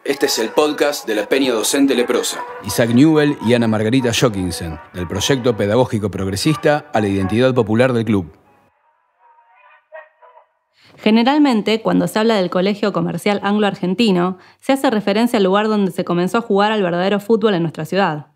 Este es el podcast de la Peña Docente Leprosa. Isaac Newell y Ana Margarita Jockinson, del proyecto pedagógico progresista a la identidad popular del club. Generalmente, cuando se habla del Colegio Comercial Anglo-Argentino, se hace referencia al lugar donde se comenzó a jugar al verdadero fútbol en nuestra ciudad.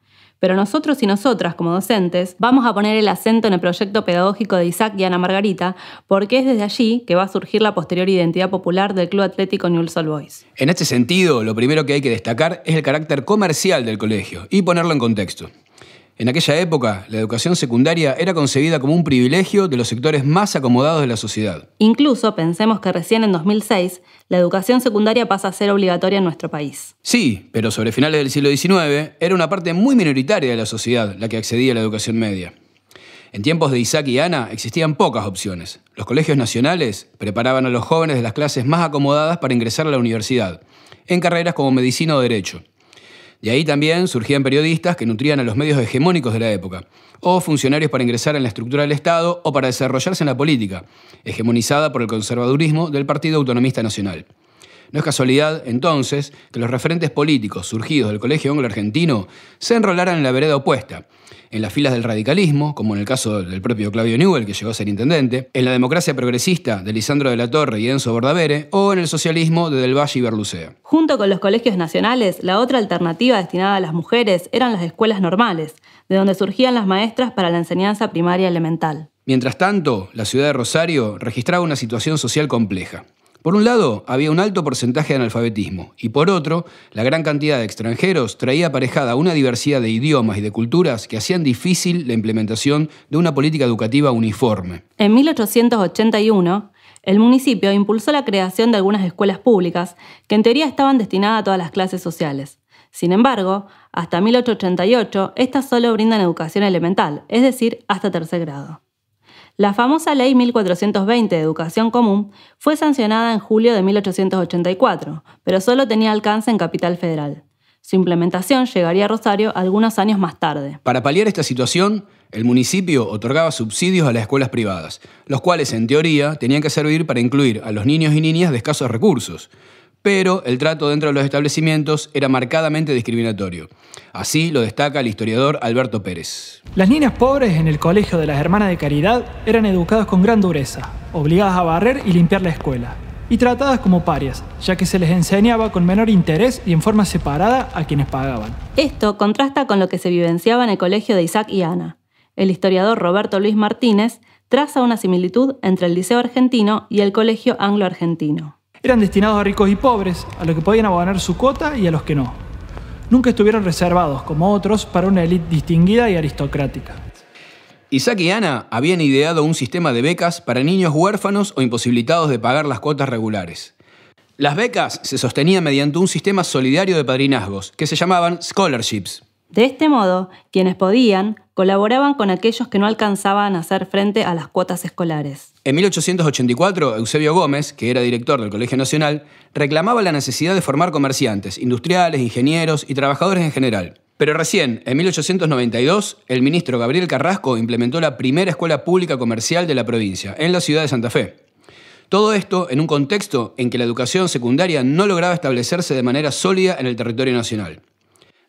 Pero nosotros y nosotras, como docentes, vamos a poner el acento en el proyecto pedagógico de Isaac y Ana Margarita, porque es desde allí que va a surgir la posterior identidad popular del Club Atlético Newell's Old Boys. En este sentido, lo primero que hay que destacar es el carácter comercial del colegio y ponerlo en contexto. En aquella época, la educación secundaria era concebida como un privilegio de los sectores más acomodados de la sociedad. Incluso pensemos que recién en 2006, la educación secundaria pasa a ser obligatoria en nuestro país. Sí, pero sobre finales del siglo XIX, era una parte muy minoritaria de la sociedad la que accedía a la educación media. En tiempos de Isaac y Ana existían pocas opciones. Los colegios nacionales preparaban a los jóvenes de las clases más acomodadas para ingresar a la universidad, en carreras como medicina o derecho. De ahí también surgían periodistas que nutrían a los medios hegemónicos de la época, o funcionarios para ingresar en la estructura del Estado o para desarrollarse en la política, hegemonizada por el conservadurismo del Partido Autonomista Nacional. No es casualidad, entonces, que los referentes políticos surgidos del Colegio Anglo-Argentino se enrolaran en la vereda opuesta, en las filas del radicalismo, como en el caso del propio Claudio Newell, que llegó a ser intendente, en la democracia progresista de Lisandro de la Torre y Enzo Bordavere, o en el socialismo de Del Valle y Berlucea. Junto con los colegios nacionales, la otra alternativa destinada a las mujeres eran las escuelas normales, de donde surgían las maestras para la enseñanza primaria elemental. Mientras tanto, la ciudad de Rosario registraba una situación social compleja. Por un lado, había un alto porcentaje de analfabetismo, y por otro, la gran cantidad de extranjeros traía aparejada una diversidad de idiomas y de culturas que hacían difícil la implementación de una política educativa uniforme. En 1881, el municipio impulsó la creación de algunas escuelas públicas que en teoría estaban destinadas a todas las clases sociales. Sin embargo, hasta 1888, estas solo brindan educación elemental, es decir, hasta tercer grado. La famosa Ley 1420 de Educación Común fue sancionada en julio de 1884, pero solo tenía alcance en Capital Federal. Su implementación llegaría a Rosario algunos años más tarde. Para paliar esta situación, el municipio otorgaba subsidios a las escuelas privadas, los cuales, en teoría, tenían que servir para incluir a los niños y niñas de escasos recursos. Pero el trato dentro de los establecimientos era marcadamente discriminatorio. Así lo destaca el historiador Alberto Pérez. Las niñas pobres en el colegio de las Hermanas de Caridad eran educadas con gran dureza, obligadas a barrer y limpiar la escuela, y tratadas como parias, ya que se les enseñaba con menor interés y en forma separada a quienes pagaban. Esto contrasta con lo que se vivenciaba en el colegio de Isaac y Ana. El historiador Roberto Luis Martínez traza una similitud entre el Liceo Argentino y el Colegio Anglo-Argentino. Eran destinados a ricos y pobres, a los que podían abonar su cuota y a los que no. Nunca estuvieron reservados, como otros, para una élite distinguida y aristocrática. Isaac y Ana habían ideado un sistema de becas para niños huérfanos o imposibilitados de pagar las cuotas regulares. Las becas se sostenían mediante un sistema solidario de padrinazgos, que se llamaban scholarships. De este modo, quienes podían, colaboraban con aquellos que no alcanzaban a hacer frente a las cuotas escolares. En 1884, Eusebio Gómez, que era director del Colegio Nacional, reclamaba la necesidad de formar comerciantes, industriales, ingenieros y trabajadores en general. Pero recién, en 1892, el ministro Gabriel Carrasco implementó la primera escuela pública comercial de la provincia, en la ciudad de Santa Fe. Todo esto en un contexto en que la educación secundaria no lograba establecerse de manera sólida en el territorio nacional.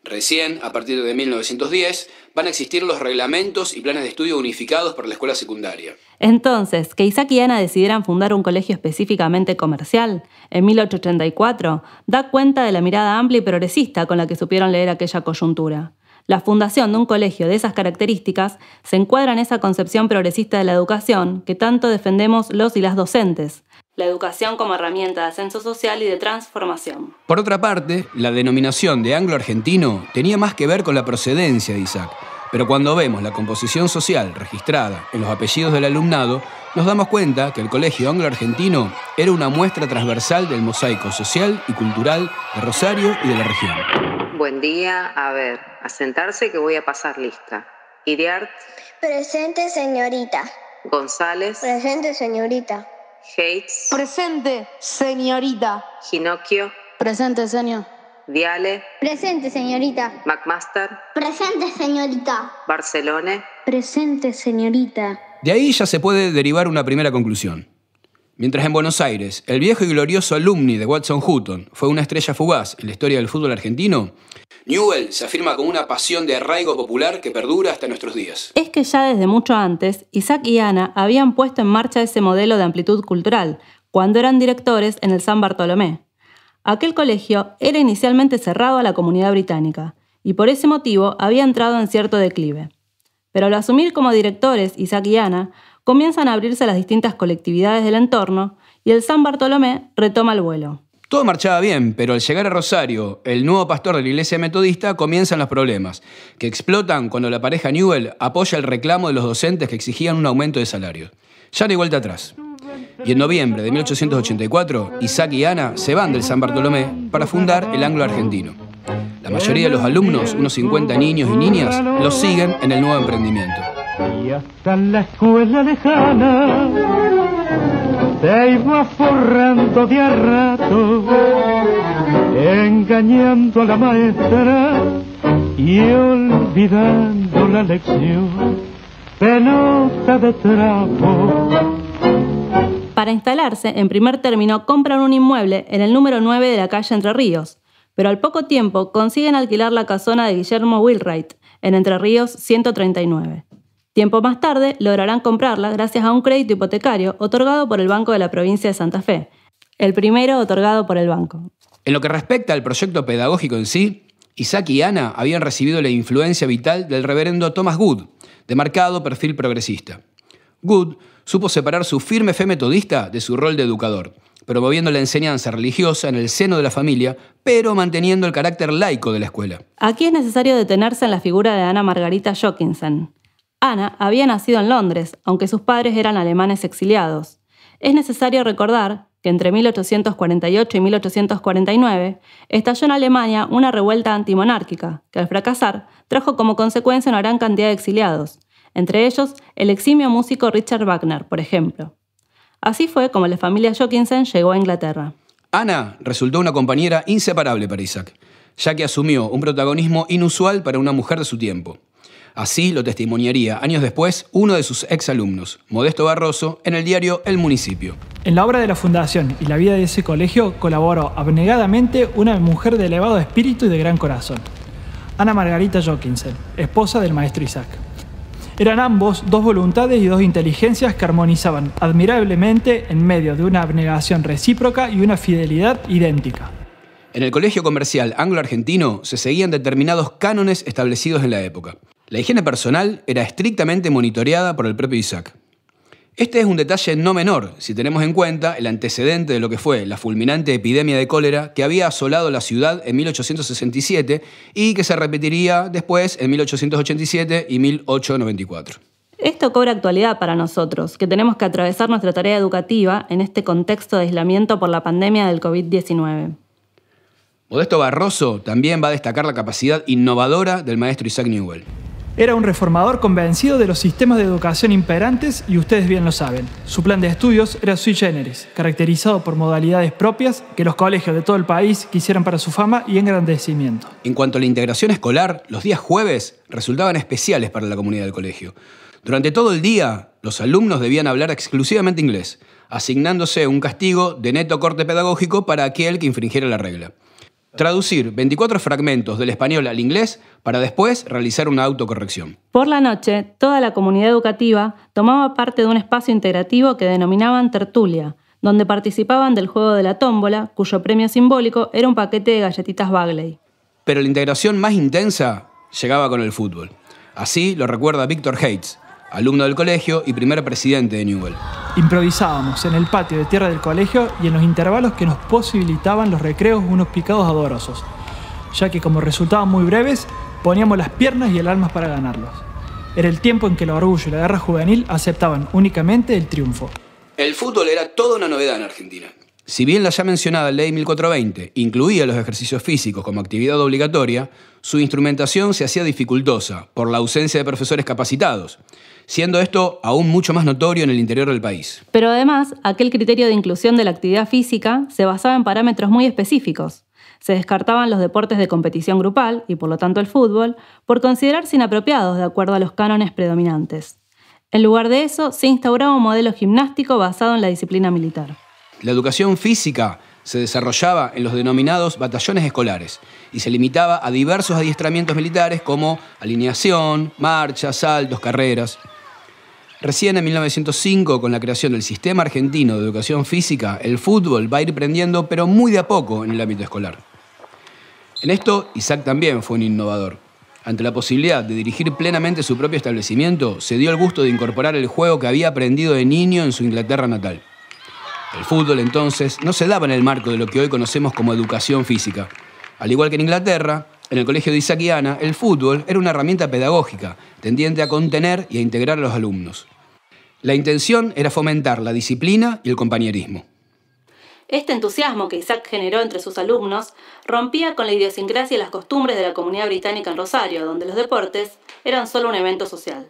Recién, a partir de 1910, van a existir los reglamentos y planes de estudio unificados para la escuela secundaria. Entonces, que Isaac y Ana decidieran fundar un colegio específicamente comercial, en 1884, da cuenta de la mirada amplia y progresista con la que supieron leer aquella coyuntura. La fundación de un colegio de esas características se encuadra en esa concepción progresista de la educación que tanto defendemos los y las docentes. La educación como herramienta de ascenso social y de transformación. Por otra parte, la denominación de anglo-argentino tenía más que ver con la procedencia de Isaac, pero cuando vemos la composición social registrada en los apellidos del alumnado, nos damos cuenta que el Colegio Anglo-Argentino era una muestra transversal del mosaico social y cultural de Rosario y de la región. Buen día, a sentarse que voy a pasar lista. Iriart. Presente, señorita. González. Presente, señorita. Hates. Presente, señorita. Ginocchio. Presente, señor. Viale. Presente, señorita. McMaster. Presente, señorita. Barcelone. Presente, señorita. De ahí ya se puede derivar una primera conclusión. Mientras en Buenos Aires, el viejo y glorioso alumni de Watson Hutton fue una estrella fugaz en la historia del fútbol argentino, Newell se afirma como una pasión de arraigo popular que perdura hasta nuestros días. Es que ya desde mucho antes, Isaac y Ana habían puesto en marcha ese modelo de amplitud cultural, cuando eran directores en el San Bartolomé. Aquel colegio era inicialmente cerrado a la comunidad británica, y por ese motivo había entrado en cierto declive. Pero al asumir como directores Isaac y Ana, comienzan a abrirse a las distintas colectividades del entorno, y el San Bartolomé retoma el vuelo. Todo marchaba bien, pero al llegar a Rosario, el nuevo pastor de la iglesia metodista, comienzan los problemas, que explotan cuando la pareja Newell apoya el reclamo de los docentes que exigían un aumento de salario. Ya no hay vuelta atrás. Y en noviembre de 1884, Isaac y Ana se van del San Bartolomé para fundar el Anglo Argentino. La mayoría de los alumnos, unos 50 niños y niñas, los siguen en el nuevo emprendimiento. Y hasta la escuela lejana se iba forrando de a rato, engañando a la maestra y olvidando la lección, pelota de trapo. Para instalarse, en primer término, compran un inmueble en el número 9 de la calle Entre Ríos, pero al poco tiempo consiguen alquilar la casona de Guillermo Wheelwright en Entre Ríos 139. Tiempo más tarde lograrán comprarla gracias a un crédito hipotecario otorgado por el Banco de la Provincia de Santa Fe, el primero otorgado por el banco. En lo que respecta al proyecto pedagógico en sí, Isaac y Ana habían recibido la influencia vital del reverendo Thomas Good, de marcado perfil progresista. Good supo separar su firme fe metodista de su rol de educador, promoviendo la enseñanza religiosa en el seno de la familia, pero manteniendo el carácter laico de la escuela. Aquí es necesario detenerse en la figura de Ana Margarita Jockinson. Ana había nacido en Londres, aunque sus padres eran alemanes exiliados. Es necesario recordar que entre 1848 y 1849 estalló en Alemania una revuelta antimonárquica, que al fracasar trajo como consecuencia una gran cantidad de exiliados, entre ellos el eximio músico Richard Wagner, por ejemplo. Así fue como la familia Jockinson llegó a Inglaterra. Ana resultó una compañera inseparable para Isaac, ya que asumió un protagonismo inusual para una mujer de su tiempo. Así lo testimoniaría años después uno de sus exalumnos, Modesto Barroso, en el diario El Municipio. En la obra de la fundación y la vida de ese colegio colaboró abnegadamente una mujer de elevado espíritu y de gran corazón, Ana Margarita Jockinson, esposa del maestro Isaac. Eran ambos dos voluntades y dos inteligencias que armonizaban admirablemente en medio de una abnegación recíproca y una fidelidad idéntica. En el colegio comercial anglo-argentino se seguían determinados cánones establecidos en la época. La higiene personal era estrictamente monitoreada por el propio Isaac. Este es un detalle no menor si tenemos en cuenta el antecedente de lo que fue la fulminante epidemia de cólera que había asolado la ciudad en 1867 y que se repetiría después en 1887 y 1894. Esto cobra actualidad para nosotros, que tenemos que atravesar nuestra tarea educativa en este contexto de aislamiento por la pandemia del COVID-19. Modesto Barroso también va a destacar la capacidad innovadora del maestro Isaac Newell. Era un reformador convencido de los sistemas de educación imperantes y ustedes bien lo saben. Su plan de estudios era sui generis, caracterizado por modalidades propias que los colegios de todo el país quisieran para su fama y engrandecimiento. En cuanto a la integración escolar, los días jueves resultaban especiales para la comunidad del colegio. Durante todo el día, los alumnos debían hablar exclusivamente inglés, asignándose un castigo de neto corte pedagógico para aquel que infringiera la regla. Traducir 24 fragmentos del español al inglés para después realizar una autocorrección. Por la noche, toda la comunidad educativa tomaba parte de un espacio integrativo que denominaban tertulia, donde participaban del juego de la tómbola, cuyo premio simbólico era un paquete de galletitas Bagley. Pero la integración más intensa llegaba con el fútbol. Así lo recuerda Víctor Hates, alumno del colegio y primer presidente de Newell. Improvisábamos en el patio de tierra del colegio y en los intervalos que nos posibilitaban los recreos unos picados adorosos, ya que como resultaban muy breves, poníamos las piernas y el alma para ganarlos. Era el tiempo en que el orgullo y la guerra juvenil aceptaban únicamente el triunfo. El fútbol era toda una novedad en Argentina. Si bien la ya mencionada Ley 1420 incluía los ejercicios físicos como actividad obligatoria, su instrumentación se hacía dificultosa por la ausencia de profesores capacitados, siendo esto aún mucho más notorio en el interior del país. Pero además, aquel criterio de inclusión de la actividad física se basaba en parámetros muy específicos. Se descartaban los deportes de competición grupal, y por lo tanto el fútbol, por considerarse inapropiados de acuerdo a los cánones predominantes. En lugar de eso, se instauraba un modelo gimnástico basado en la disciplina militar. La educación física se desarrollaba en los denominados batallones escolares y se limitaba a diversos adiestramientos militares como alineación, marchas, saltos, carreras. Recién en 1905, con la creación del Sistema Argentino de Educación Física, el fútbol va a ir prendiendo, pero muy de a poco, en el ámbito escolar. En esto, Isaac también fue un innovador. Ante la posibilidad de dirigir plenamente su propio establecimiento, se dio el gusto de incorporar el juego que había aprendido de niño en su Inglaterra natal. El fútbol, entonces, no se daba en el marco de lo que hoy conocemos como educación física. Al igual que en Inglaterra, en el colegio de Isaac y Ana, el fútbol era una herramienta pedagógica, tendiente a contener y a integrar a los alumnos. La intención era fomentar la disciplina y el compañerismo. Este entusiasmo que Isaac generó entre sus alumnos rompía con la idiosincrasia y las costumbres de la comunidad británica en Rosario, donde los deportes eran solo un evento social.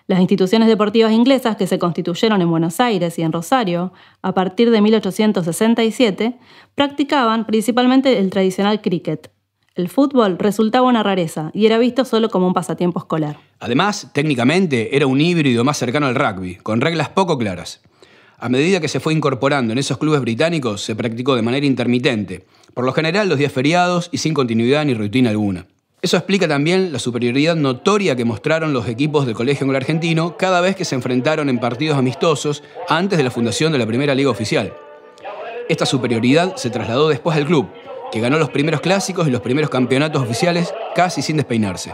Las instituciones deportivas inglesas que se constituyeron en Buenos Aires y en Rosario a partir de 1867 practicaban principalmente el tradicional cricket. El fútbol resultaba una rareza y era visto solo como un pasatiempo escolar. Además, técnicamente era un híbrido más cercano al rugby, con reglas poco claras. A medida que se fue incorporando en esos clubes británicos, se practicó de manera intermitente, por lo general los días feriados y sin continuidad ni rutina alguna. Eso explica también la superioridad notoria que mostraron los equipos del Colegio Anglo Argentino cada vez que se enfrentaron en partidos amistosos antes de la fundación de la primera liga oficial. Esta superioridad se trasladó después al club, que ganó los primeros clásicos y los primeros campeonatos oficiales casi sin despeinarse.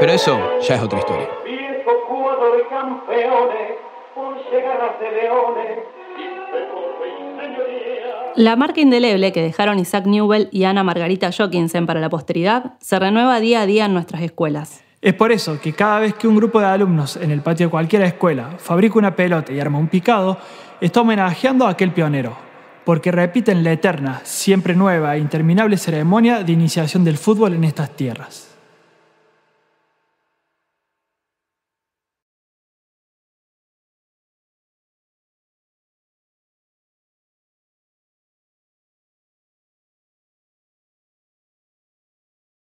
Pero eso ya es otra historia. La marca indeleble que dejaron Isaac Newell y Ana Margarita Jockinsen para la posteridad se renueva día a día en nuestras escuelas. Es por eso que cada vez que un grupo de alumnos en el patio de cualquier escuela fabrica una pelota y arma un picado, está homenajeando a aquel pionero, porque repiten la eterna, siempre nueva e interminable ceremonia de iniciación del fútbol en estas tierras.